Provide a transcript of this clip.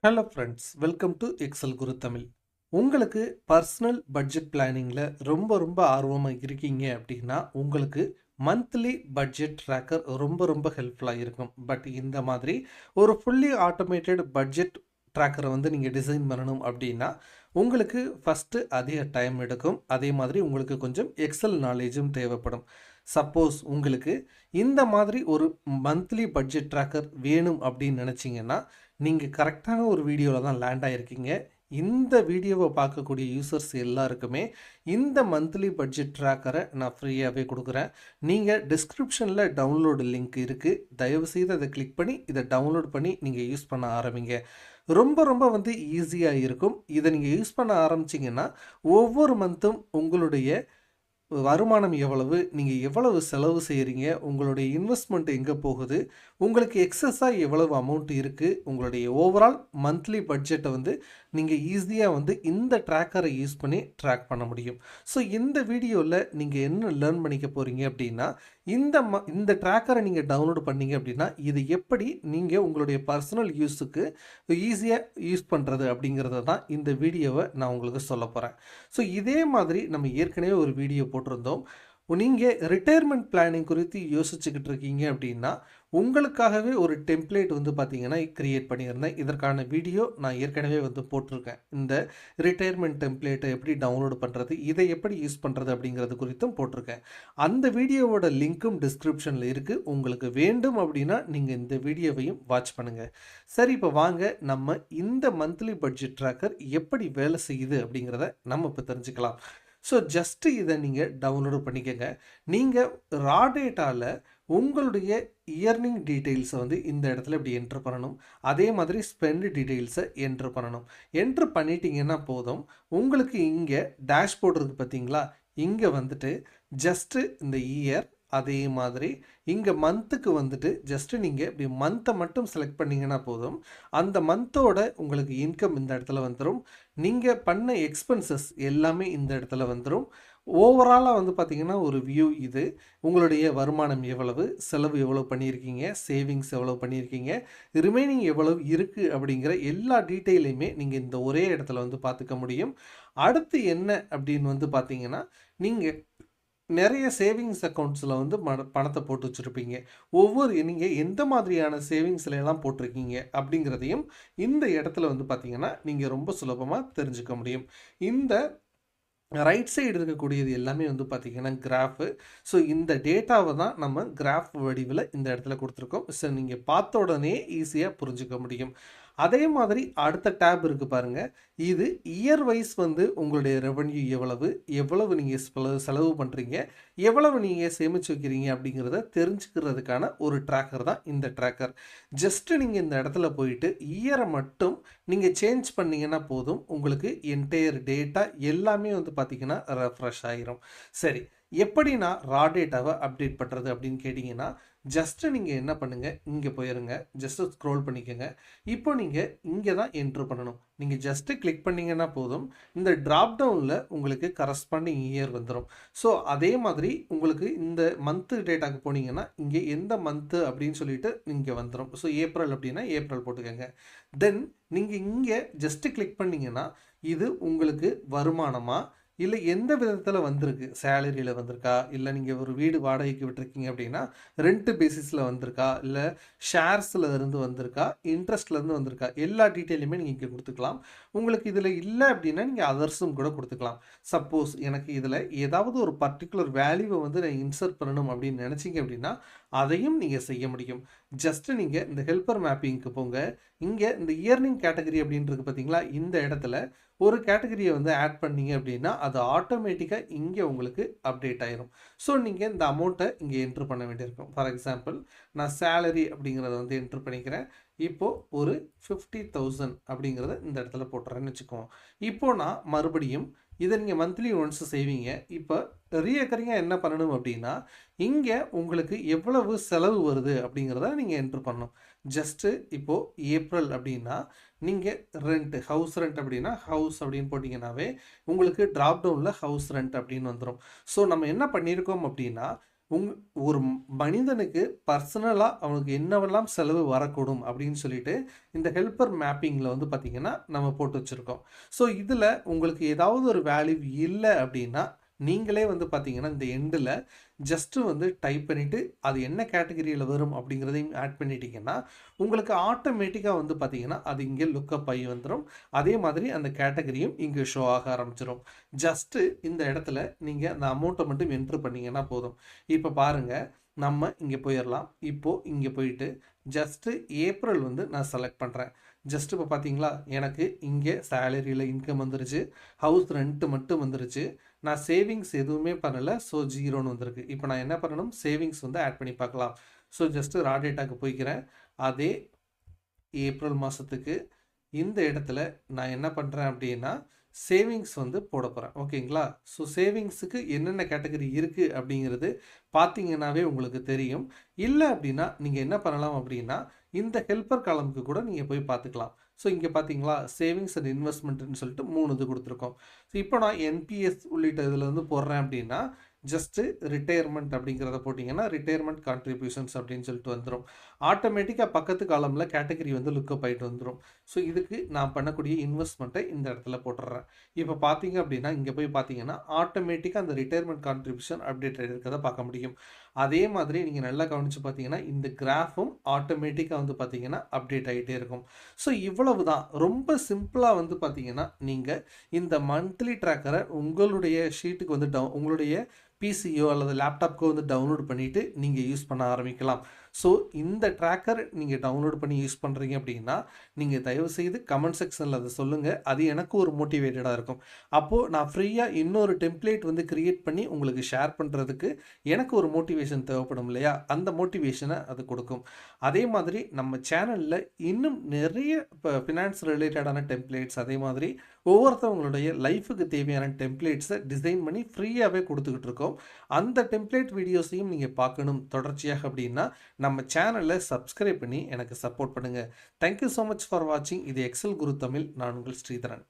Hello friends, welcome to Excel Guru Tamil. உங்களுக்கு personal budget பிளானிங்கில் ரொம்ப ஆர்வமாக இருக்கீங்க அப்படின்னா உங்களுக்கு மந்த்லி பட்ஜெட் ட்ராக்கர் ரொம்ப ஹெல்ப்ஃபுல்லாக இருக்கும். பட் இந்த மாதிரி ஒரு ஃபுல்லி ஆட்டோமேட்டட் பட்ஜெட் ட்ராக்கரை நீங்கள் டிசைன் பண்ணணும் அப்படின்னா உங்களுக்கு ஃபஸ்ட்டு அதிக டைம் எடுக்கும். அதே மாதிரி உங்களுக்கு கொஞ்சம் எக்ஸல் நாலேஜும் தேவைப்படும். சப்போஸ் உங்களுக்கு இந்த மாதிரி ஒரு மந்த்லி பட்ஜெட் ட்ராக்கர் வேணும் அப்படின்னு நினச்சிங்கன்னா நீங்கள் கரெக்டான ஒரு வீடியோவில் தான் லேண்ட் ஆகிருக்கீங்க. இந்த வீடியோவை பார்க்கக்கூடிய யூசர்ஸ் எல்லாருக்குமே இந்த மந்த்லி பட்ஜெட் ட்ராக்கரை நான் ஃப்ரீயாகவே கொடுக்குறேன். நீங்கள் டிஸ்கிரிப்ஷனில் டவுன்லோடு லிங்க் இருக்குது. தயவுசெய்து அதை கிளிக் பண்ணி இதை டவுன்லோட் பண்ணி நீங்கள் யூஸ் பண்ண ஆரம்பிங்க. ரொம்ப ஈஸியாக இருக்கும். இதை நீங்கள் யூஸ் பண்ண ஆரம்பிச்சிங்கன்னா ஒவ்வொரு மந்த்தும் உங்களுடைய வருமானம் எவ்வளவு, நீங்கள் எவ்வளவு செலவு செய்கிறீங்க, உங்களுடைய இன்வெஸ்ட்மெண்ட் எங்கே போகுது, உங்களுக்கு எக்ஸஸாக எவ்வளவு அமௌண்ட் இருக்குது, உங்களுடைய ஓவரால் மந்த்லி பட்ஜெட்டை நீங்கள் ஈஸியாக இந்த ட்ராக்கரை யூஸ் பண்ணி ட்ராக் பண்ண முடியும். ஸோ இந்த வீடியோவில் நீங்கள் என்ன லேர்ன் பண்ணிக்க போகிறீங்க அப்படின்னா இந்த ட்ராக்கரை நீங்கள் டவுன்லோட் பண்ணீங்க அப்படின்னா இது எப்படி நீங்கள் உங்களுடைய பர்சனல் யூஸுக்கு ஈஸியாக யூஸ் பண்ணுறது அப்படிங்கிறத தான் இந்த வீடியோவை நான் உங்களுக்கு சொல்ல போகிறேன். ஸோ இதே மாதிரி நம்ம ஏற்கனவே ஒரு வீடியோ போட்டிருந்தோம். நீங்கள் ரிட்டையர்மெண்ட் பிளானிங் குறித்து யோசிச்சுக்கிட்டு இருக்கீங்க அப்படின்னா உங்களுக்காகவே ஒரு டெம்ப்ளேட் பார்த்தீங்கன்னா கிரியேட் பண்ணியிருந்தேன். இதற்கான வீடியோ நான் ஏற்கனவே போட்டிருக்கேன். இந்த ரிட்டையர்மெண்ட் டெம்ப்ளேட்டை எப்படி டவுன்லோட் பண்ணுறது, இதை எப்படி யூஸ் பண்ணுறது அப்படிங்கிறது குறித்தும் போட்டிருக்கேன். அந்த வீடியோவோட லிங்க்கும் டிஸ்கிரிப்ஷனில் இருக்குது. உங்களுக்கு வேண்டும் அப்படின்னா நீங்கள் இந்த வீடியோவையும் வாட்ச் பண்ணுங்கள். சரி, இப்போ வாங்க நம்ம இந்த மந்த்லி பட்ஜெட் ட்ராக்கர் எப்படி வேலை செய்யுது அப்படிங்கிறத நம்ம இப்போ தெரிஞ்சுக்கலாம். ஸோ ஜஸ்ட்டு இதை நீங்கள் டவுன்லோடு பண்ணிக்கோங்க. நீங்கள் ரா டேட்டாவில் உங்களுடைய இயர்னிங் டீட்டெயில்ஸை இந்த இடத்துல இப்படி என்ட்ரு பண்ணணும். அதே மாதிரி ஸ்பெண்ட் டீட்டெயில்ஸை என்ட்ரு பண்ணணும். என்ட்ரு பண்ணிட்டீங்கன்னா போதும். உங்களுக்கு இங்கே டேஷ்போர்ட் இருக்குது பார்த்தீங்களா, இங்கே ஜஸ்ட்டு இந்த இயர், அதே மாதிரி இங்கே மந்த்துக்கு ஜஸ்ட்டு நீங்கள் இப்படி மந்த்தை மட்டும் செலக்ட் பண்ணிங்கன்னா போதும். அந்த மந்தோட உங்களுக்கு இன்கம் இந்த இடத்துல வந்துடும். நீங்கள் பண்ண எக்ஸ்பென்சஸ் எல்லாமே இந்த இடத்துல வந்துடும். ஓவராலாக பார்த்தீங்கன்னா ஒரு வியூ இது. உங்களுடைய வருமானம் எவ்வளவு, செலவு எவ்வளோ பண்ணியிருக்கீங்க, சேவிங்ஸ் எவ்வளோ பண்ணியிருக்கீங்க, ரிமைனிங் எவ்வளவு இருக்குது அப்படிங்கிற எல்லா டீட்டெயிலையுமே நீங்கள் இந்த ஒரே இடத்துல பார்த்துக்க முடியும். அடுத்து என்ன அப்படின்னு பார்த்தீங்கன்னா நீங்கள் நிறைய சேவிங்ஸ் அக்கௌண்ட்ஸில் பணத்தை போட்டு வச்சுருப்பீங்க. நீங்கள் எந்த மாதிரியான சேவிங்ஸில் எல்லாம் போட்டிருக்கீங்க அப்படிங்கிறதையும் இந்த இடத்துல பார்த்தீங்கன்னா நீங்கள் ரொம்ப சுலபமாக தெரிஞ்சுக்க முடியும். இந்த ரைட் சைடு இருக்கக்கூடியது எல்லாமே பார்த்தீங்கன்னா கிராஃபு. ஸோ இந்த டேட்டாவை தான் நம்ம கிராஃப் வடிவில் இந்த இடத்துல கொடுத்துருக்கோம். ஸோ நீங்கள் பார்த்த உடனே ஈஸியாக புரிஞ்சுக்க முடியும். அதே மாதிரி அடுத்த டேப் இருக்குது பாருங்கள். இது இயர் வைஸ் உங்களுடைய ரெவன்யூ எவ்வளவு நீங்கள் செலவு பண்ணுறீங்க, எவ்வளவு நீங்கள் சேமிச்சு வைக்கிறீங்க அப்படிங்கிறத தெரிஞ்சுக்கிறதுக்கான ஒரு ட்ராக்கர் தான் இந்த ட்ராக்கர். ஜஸ்ட்டு நீங்கள் இந்த இடத்துல போயிட்டு இயரை மட்டும் நீங்கள் சேஞ்ச் பண்ணிங்கன்னா போதும். உங்களுக்கு என்டையர் டேட்டா எல்லாமே பார்த்தீங்கன்னா ரெஃப்ரெஷ் ஆகிரும். சரி, எப்படி நான் ரா டேட்டாவை அப்டேட் பண்ணுறது அப்படின்னு கேட்டிங்கன்னா ஜஸ்ட்டு நீங்கள் என்ன பண்ணுங்கள், இங்கே போயிருங்க, ஜஸ்ட்டு ஸ்க்ரோல் பண்ணிக்கோங்க. இப்போ நீங்கள் இங்கே தான் என்ட்ரு பண்ணணும். நீங்கள் ஜஸ்ட்டு கிளிக் பண்ணிங்கன்னா போதும். இந்த ட்ராப் டவுனில் உங்களுக்கு கரஸ்பாண்டிங் இயர் வந்துடும். ஸோ அதே மாதிரி உங்களுக்கு இந்த மந்த்து டேட்டாக்கு போனீங்கன்னா இங்கே எந்த மந்த்து அப்படின்னு சொல்லிட்டு இங்கே வந்துடும். ஸோ ஏப்ரல் அப்படின்னா ஏப்ரல் போட்டுக்கோங்க. தென் நீங்கள் இங்கே ஜஸ்ட்டு கிளிக் பண்ணிங்கன்னா இது உங்களுக்கு வருமானமா இல்லை எந்த விதத்தில் வந்திருக்கு, சேலரியில் வந்திருக்கா, இல்லை நீங்கள் ஒரு வீடு வாடகைக்கு விட்டுருக்கீங்க அப்படின்னா ரெண்ட் பேசிஸில் வந்திருக்கா, இல்லை ஷேர்ஸில் இருந்து வந்திருக்கா, இன்ட்ரெஸ்ட்லேருந்து வந்திருக்கா, எல்லா டீட்டெயிலுமே நீங்கள் இங்கே கொடுத்துக்கலாம். உங்களுக்கு இதில் இல்லை அப்படின்னா நீங்கள் அதர்ஸும் கூட கொடுத்துக்கலாம். சப்போஸ் எனக்கு இதில் ஏதாவது ஒரு பர்டிகுலர் வேல்யூவை நான் இன்சர்ட் பண்ணணும் அப்படின்னு நினச்சிங்க அப்படின்னா அதையும் நீங்கள் செய்ய முடியும். ஜஸ்ட்டு நீங்கள் இந்த ஹெல்ப்பர் மேப்பிங்க்கு போங்க. இங்கே இந்த இயர்னிங் கேட்டகரி அப்படின்றது பார்த்தீங்களா, இந்த இடத்துல ஒரு கேட்டகரியை ஆட் பண்ணீங்க அப்படின்னா அது ஆட்டோமேட்டிக்காக இங்கே உங்களுக்கு அப்டேட் ஆயிரும். ஸோ நீங்கள் இந்த அமௌண்ட்டை இங்கே என்ட்ரு பண்ண வேண்டியிருக்கும். ஃபார் எக்ஸாம்பிள் நான் சேலரி அப்படிங்கிறத என்ட்ரு பண்ணிக்கிறேன். இப்போது ஒரு 50,000 அப்படிங்கிறத இந்த இடத்துல போட்டுறேன்னு வச்சுக்குவோம். இப்போது நான் மறுபடியும் இதை நீங்கள் மந்த்லி ஒன்ஸ் செய்வீங்க. இப்போ ரீஅக்கரிங்காக என்ன பண்ணணும் அப்படின்னா இங்கே உங்களுக்கு எவ்வளவு செலவு வருது அப்படிங்கிறத நீங்கள் என்ட்ரு பண்ணணும். ஜஸ்ட்டு இப்போது ஏப்ரல் அப்படின்னா நீங்கள் ரெண்ட், ஹவுஸ் ரெண்ட் அப்படின்னா ஹவுஸ் அப்படின்னு போட்டிங்கன்னாவே உங்களுக்கு ட்ராப் டவுனில் ஹவுஸ் ரெண்ட் அப்படின்னு வந்துடும். ஸோ நம்ம என்ன பண்ணியிருக்கோம் அப்படின்னா உங் ஒரு மனிதனுக்கு பர்சனலா அவனுக்கு என்னவெல்லாம் செலவு வரக்கூடும் அப்படின்னு சொல்லிட்டு இந்த ஹெல்ப்பர் மேப்பிங்கில் வந்து பார்த்தீங்கன்னா நம்ம போட்டு வச்சுருக்கோம். ஸோ இதில் உங்களுக்கு ஏதாவது ஒரு வேல்யூ இல்லை அப்படின்னா நீங்களே வந்து பார்த்தீங்கன்னா இந்த எண்டில் ஜஸ்ட்டு வந்து டைப் பண்ணிவிட்டு அது என்ன கேட்டகரியில் வரும் அப்படிங்கிறதையும் ஆட் பண்ணிட்டீங்கன்னா உங்களுக்கு ஆட்டோமேட்டிக்காக வந்து பார்த்தீங்கன்னா அது இங்கே லுக்கப் ஆகி வந்துடும். அதே மாதிரி அந்த கேட்டகரியும் இங்கே ஷோ ஆக ஆரம்பிச்சிடும். ஜஸ்ட்டு இந்த இடத்துல நீங்கள் அந்த அமௌண்ட்டை மட்டும் என்ட்ரு பண்ணிங்கன்னா போதும். இப்போ பாருங்கள், நம்ம இங்கே போயிடலாம். இப்போது இங்கே போயிட்டு ஜஸ்ட்டு ஏப்ரல் வந்து நான் செலக்ட் பண்ணுறேன். ஜஸ்ட் இப்போ பார்த்தீங்களா எனக்கு இங்கே சேலரியில் இன்கம் வந்துருச்சு, ஹவுஸ் ரெண்ட்டு மட்டும் வந்துருச்சு. நான் சேவிங்ஸ் எதுவுமே பண்ணலை. ஸோ ஜீரோன்னு வந்திருக்கு. இப்போ நான் என்ன பண்ணணும், சேவிங்ஸ் வந்து ஆட் பண்ணி பார்க்கலாம். ஸோ ஜஸ்ட்டு ரா டேட்டாக்கு போய்க்கிறேன். அதே ஏப்ரல் மாதத்துக்கு இந்த இடத்துல நான் என்ன பண்ணுறேன் அப்படின்னா சேவிங்ஸ் வந்து போட போகிறேன். ஓகேங்களா? ஸோ சேவிங்ஸுக்கு என்னென்ன கேட்டகரி இருக்குது அப்படிங்கிறது பார்த்தீங்கன்னாவே உங்களுக்கு தெரியும். இல்லை அப்படின்னா நீங்கள் என்ன பண்ணலாம் அப்படின்னா இந்த ஹெல்ப்பர் காலமுக்கு கூட நீங்கள் போய் பார்த்துக்கலாம். ஸோ இங்கே பார்த்தீங்களா சேவிங்ஸ் அண்ட் இன்வெஸ்ட்மெண்ட்னு சொல்லிட்டு 3 இது கொடுத்துருக்கோம். ஸோ இப்போ நான் என்பிஎஸ் உள்ளிட்ட இதில் வந்து போடுறேன் அப்படின்னா ஜஸ்ட்டு ரிட்டையர்மெண்ட் அப்படிங்கிறத போட்டிங்கன்னா ரிட்டையர்மெண்ட் கான்ட்ரிபியூஷன்ஸ் அப்படின்னு சொல்லிட்டு வந்துடும். ஆட்டோமேட்டிக்காக பக்கத்து காலமில் கேட்டகரி வந்து லுக்கப் ஆகிட்டு வந்துடும். ஸோ இதுக்கு நான் பண்ணக்கூடிய இன்வெஸ்ட்மெண்ட்டை இந்த இடத்துல போட்டுடுறேன். இப்போ பார்த்தீங்க அப்படின்னா இங்கே போய் பார்த்தீங்கன்னா ஆட்டோமேட்டிக்காக அந்த ரிட்டையர்மெண்ட் கான்ட்ரிபியூஷன் அப்டேட் இருக்கிறத பார்க்க முடியும். அதே மாதிரி நீங்கள் நல்லா கவனித்து பார்த்தீங்கன்னா இந்த கிராஃபும் ஆட்டோமேட்டிக்காக வந்து பார்த்தீங்கன்னா அப்டேட் ஆகிட்டே இருக்கும். ஸோ இவ்வளவு தான். ரொம்ப சிம்பிளாக வந்து பார்த்தீங்கன்னா நீங்கள் இந்த மந்த்லி ட்ராக்கரை உங்களுடைய ஷீட்டுக்கு வந்து உங்களுடைய பிசியோ அல்லது லேப்டாப்க்கோ வந்து டவுன்லோட் பண்ணிவிட்டு நீங்கள் யூஸ் பண்ண ஆரம்பிக்கலாம். ஸோ இந்த ட்ராக்கர் நீங்கள் டவுன்லோட் பண்ணி யூஸ் பண்ணுறீங்க அப்படின்னா நீங்கள் தயவுசெய்து கமெண்ட் செக்ஷனில் அதை சொல்லுங்கள். அது எனக்கு ஒரு மோட்டிவேட்டடாக இருக்கும். அப்போது நான் ஃப்ரீயாக இன்னொரு டெம்ப்ளேட் வந்து க்ரியேட் பண்ணி உங்களுக்கு ஷேர் பண்ணுறதுக்கு எனக்கு ஒரு மோட்டிவேஷன் தேவைப்படும் இல்லையா? அந்த மோட்டிவேஷனை அது கொடுக்கும். அதே மாதிரி நம்ம சேனலில் இன்னும் நிறைய இப்போ ஃபினான்ஸ் ரிலேட்டடான டெம்ப்ளேட்ஸ், அதே மாதிரி ஒவ்வொருத்தவங்களுடைய லைஃபுக்கு தேவையான டெம்ப்ளேட்ஸை டிசைன் பண்ணி ஃப்ரீயாகவே கொடுத்துக்கிட்டு இருக்கோம். அந்த டெம்ப்ளேட் வீடியோஸையும் நீங்கள் பார்க்கணும் தொடர்ச்சியாக அப்படின்னா நம்ம சேனலை சப்ஸ்கிரைப் பண்ணி எனக்கு சப்போர்ட் பண்ணுங்கள். தேங்க்யூ ஸோ மச் ஃபார் வாட்சிங். இது எக்ஸல் குரு தமிழ். நான் உங்கள் ஸ்ரீதரன்.